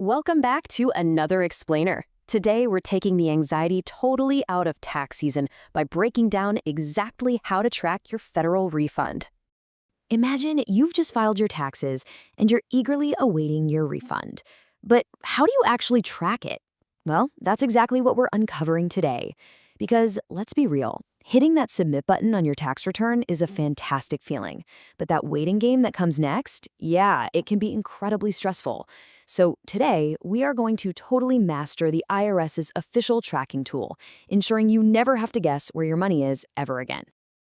Welcome back to another explainer. Today, we're taking the anxiety totally out of tax season by breaking down exactly how to track your federal refund. Imagine you've just filed your taxes and you're eagerly awaiting your refund. But how do you actually track it? Well, that's exactly what we're uncovering today. Because let's be real, hitting that submit button on your tax return is a fantastic feeling. But that waiting game that comes next, yeah, it can be incredibly stressful. So today, we are going to totally master the IRS's official tracking tool, ensuring you never have to guess where your money is ever again.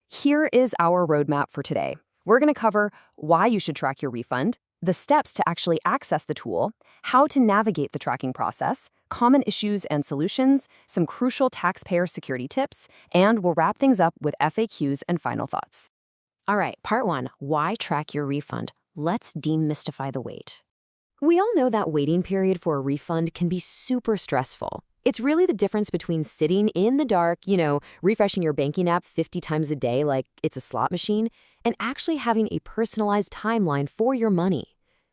Here is our roadmap for today. We're going to cover why you should track your refund, the steps to actually access the tool, how to navigate the tracking process, common issues and solutions, some crucial taxpayer security tips, and we'll wrap things up with FAQs and final thoughts. All right, part one, why track your refund? Let's demystify the wait. We all know that waiting period for a refund can be super stressful. It's really the difference between sitting in the dark, refreshing your banking app 50 times a day like it's a slot machine, and actually having a personalized timeline for your money.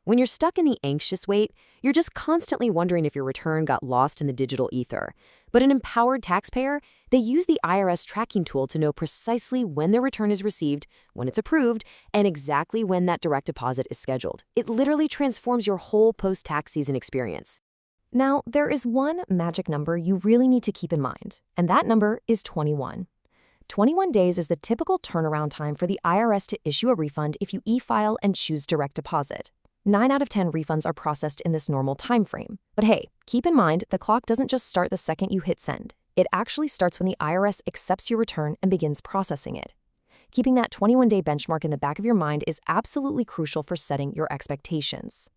When you're stuck in the anxious wait, you're just constantly wondering if your return got lost in the digital ether. But an empowered taxpayer, they use the IRS tracking tool to know precisely when their return is received, when it's approved, and exactly when that direct deposit is scheduled. It literally transforms your whole post-tax season experience. Now, there is one magic number you really need to keep in mind, and that number is 21. 21 days is the typical turnaround time for the IRS to issue a refund if you e-file and choose direct deposit. 9 out of 10 refunds are processed in this normal time frame. But hey, keep in mind, the clock doesn't just start the second you hit send. It actually starts when the IRS accepts your return and begins processing it. Keeping that 21-day benchmark in the back of your mind is absolutely crucial for setting your expectations.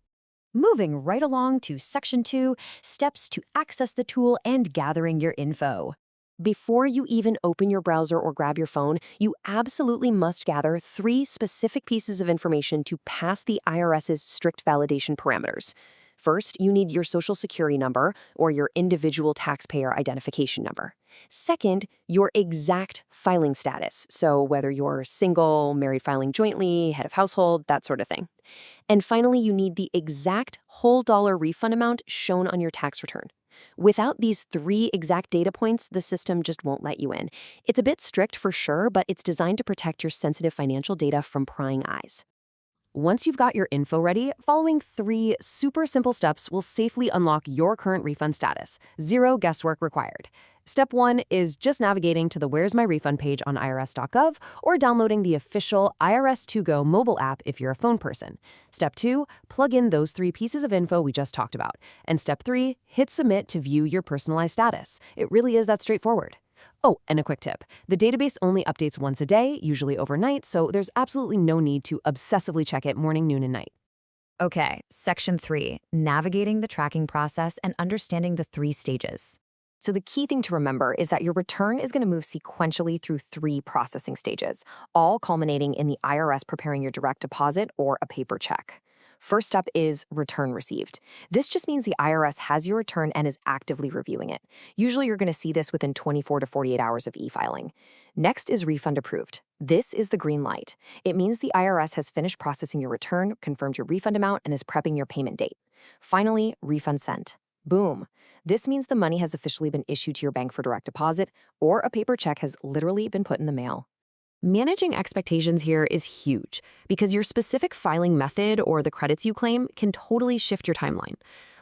Moving right along to Section 2, steps to access the tool and gathering your info. Before you even open your browser or grab your phone, you absolutely must gather 3 specific pieces of information to pass the IRS's strict validation parameters. First, you need your Social Security number or your individual taxpayer identification number. Second, your exact filing status, so whether you're single, married filing jointly, head of household, that sort of thing. And finally, you need the exact whole dollar refund amount shown on your tax return. Without these 3 exact data points, the system just won't let you in. It's a bit strict for sure, but it's designed to protect your sensitive financial data from prying eyes. Once you've got your info ready, following 3 super simple steps will safely unlock your current refund status. 0 guesswork required. Step 1 is just navigating to the Where's My Refund page on irs.gov or downloading the official IRS2Go mobile app if you're a phone person. Step 2, plug in those 3 pieces of info we just talked about. And step 3, hit submit to view your personalized status. It really is that straightforward. Oh, and a quick tip. The database only updates once a day, usually overnight, so there's absolutely no need to obsessively check it morning, noon, and night. Okay, Section 3, navigating the tracking process and understanding the 3 stages. So the key thing to remember is that your return is going to move sequentially through 3 processing stages, all culminating in the IRS preparing your direct deposit or a paper check. First up is return received. This just means the IRS has your return and is actively reviewing it. Usually you're going to see this within 24 to 48 hours of e-filing. Next is refund approved. This is the green light. It means the IRS has finished processing your return, confirmed your refund amount, and is prepping your payment date. Finally, refund sent. Boom. This means the money has officially been issued to your bank for direct deposit, or a paper check has literally been put in the mail. Managing expectations here is huge because your specific filing method or the credits you claim can totally shift your timeline.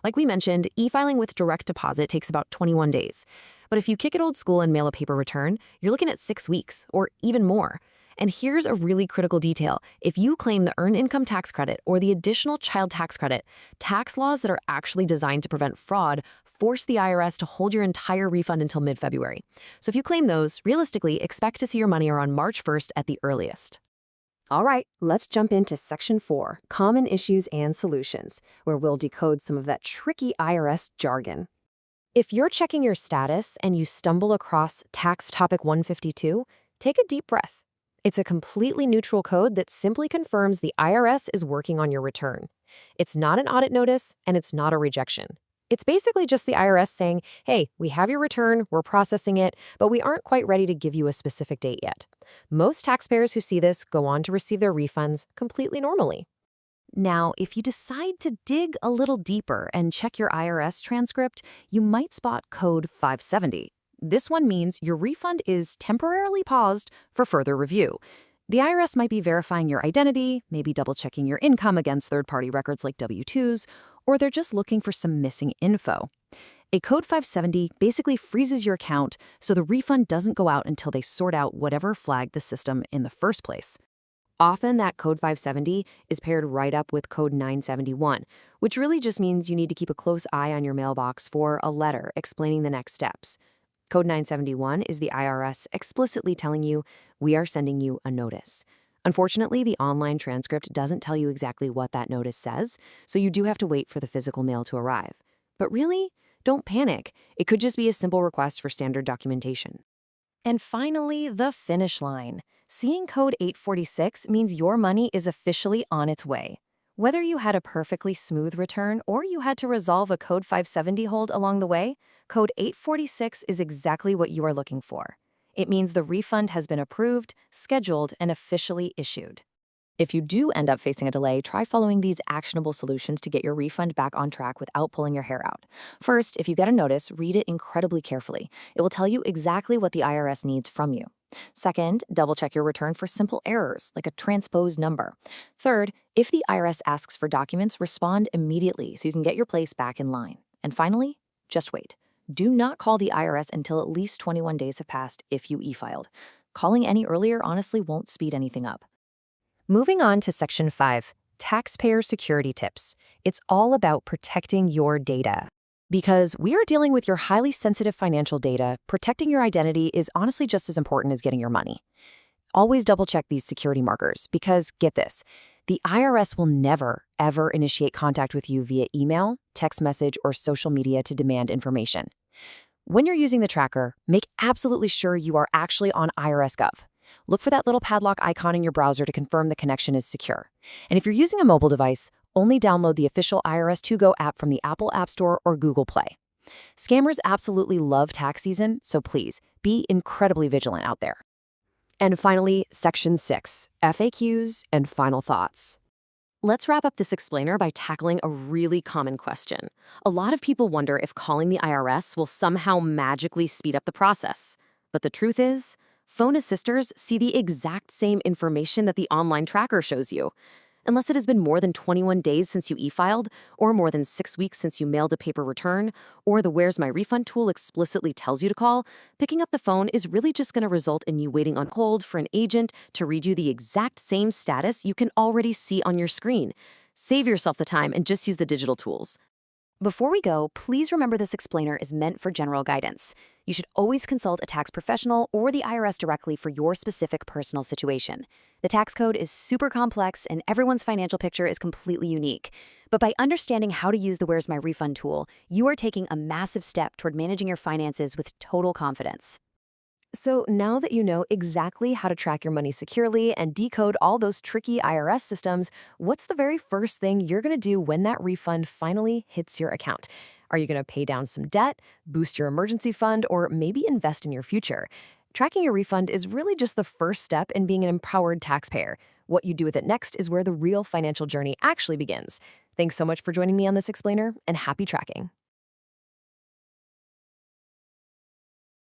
Like we mentioned, e-filing with direct deposit takes about 21 days. But if you kick it old school and mail a paper return, you're looking at 6 weeks or even more. And here's a really critical detail. If you claim the Earned Income Tax Credit or the Additional Child Tax Credit, tax laws that are actually designed to prevent fraud force the IRS to hold your entire refund until mid-February. So if you claim those, realistically, expect to see your money around March 1st at the earliest. All right, let's jump into Section 4, Common Issues and Solutions, where we'll decode some of that tricky IRS jargon. If you're checking your status and you stumble across Tax Topic 152, take a deep breath. It's a completely neutral code that simply confirms the IRS is working on your return. It's not an audit notice, and it's not a rejection. It's basically just the IRS saying, hey, we have your return, we're processing it, but we aren't quite ready to give you a specific date yet. Most taxpayers who see this go on to receive their refunds completely normally. Now, if you decide to dig a little deeper and check your IRS transcript, you might spot code 570. This one means your refund is temporarily paused for further review. The IRS might be verifying your identity, maybe double-checking your income against third-party records like W-2s, or they're just looking for some missing info. A code 570 basically freezes your account so the refund doesn't go out until they sort out whatever flagged the system in the first place. Often that code 570 is paired right up with code 971, which really just means you need to keep a close eye on your mailbox for a letter explaining the next steps. Code 971 is the IRS explicitly telling you, we are sending you a notice. Unfortunately, the online transcript doesn't tell you exactly what that notice says, so you do have to wait for the physical mail to arrive. But really, don't panic. It could just be a simple request for standard documentation. And finally, the finish line. Seeing code 846 means your money is officially on its way. Whether you had a perfectly smooth return or you had to resolve a code 570 hold along the way, code 846 is exactly what you are looking for. It means the refund has been approved, scheduled, and officially issued. If you do end up facing a delay, try following these actionable solutions to get your refund back on track without pulling your hair out. First, if you get a notice, read it incredibly carefully. It will tell you exactly what the IRS needs from you. Second, double-check your return for simple errors, like a transposed number. Third, if the IRS asks for documents, respond immediately so you can get your place back in line. And finally, just wait. Do not call the IRS until at least 21 days have passed if you e-filed. Calling any earlier honestly won't speed anything up. Moving on to Section 5, Taxpayer Security Tips. It's all about protecting your data. Because we are dealing with your highly sensitive financial data, protecting your identity is honestly just as important as getting your money. Always double-check these security markers because, get this, the IRS will never, ever initiate contact with you via email, text message, or social media to demand information. When you're using the tracker, make absolutely sure you are actually on IRS Gov. Look for that little padlock icon in your browser to confirm the connection is secure. And if you're using a mobile device, only download the official IRS To Go app from the Apple App Store or Google Play. Scammers absolutely love tax season, so please be incredibly vigilant out there. And finally, Section 6, FAQs and final thoughts. Let's wrap up this explainer by tackling a really common question. A lot of people wonder if calling the IRS will somehow magically speed up the process. But the truth is, phone assisters see the exact same information that the online tracker shows you. Unless it has been more than 21 days since you e-filed, or more than 6 weeks since you mailed a paper return, or the Where's My Refund tool explicitly tells you to call, picking up the phone is really just going to result in you waiting on hold for an agent to read you the exact same status you can already see on your screen. Save yourself the time and just use the digital tools. Before we go, please remember this explainer is meant for general guidance. You should always consult a tax professional or the IRS directly for your specific personal situation. The tax code is super complex and everyone's financial picture is completely unique. But by understanding how to use the Where's My Refund tool, you are taking a massive step toward managing your finances with total confidence. So now that you know exactly how to track your money securely and decode all those tricky IRS systems, what's the very first thing you're going to do when that refund finally hits your account? Are you going to pay down some debt, boost your emergency fund, or maybe invest in your future? Tracking your refund is really just the first step in being an empowered taxpayer. What you do with it next is where the real financial journey actually begins. Thanks so much for joining me on this explainer, and happy tracking.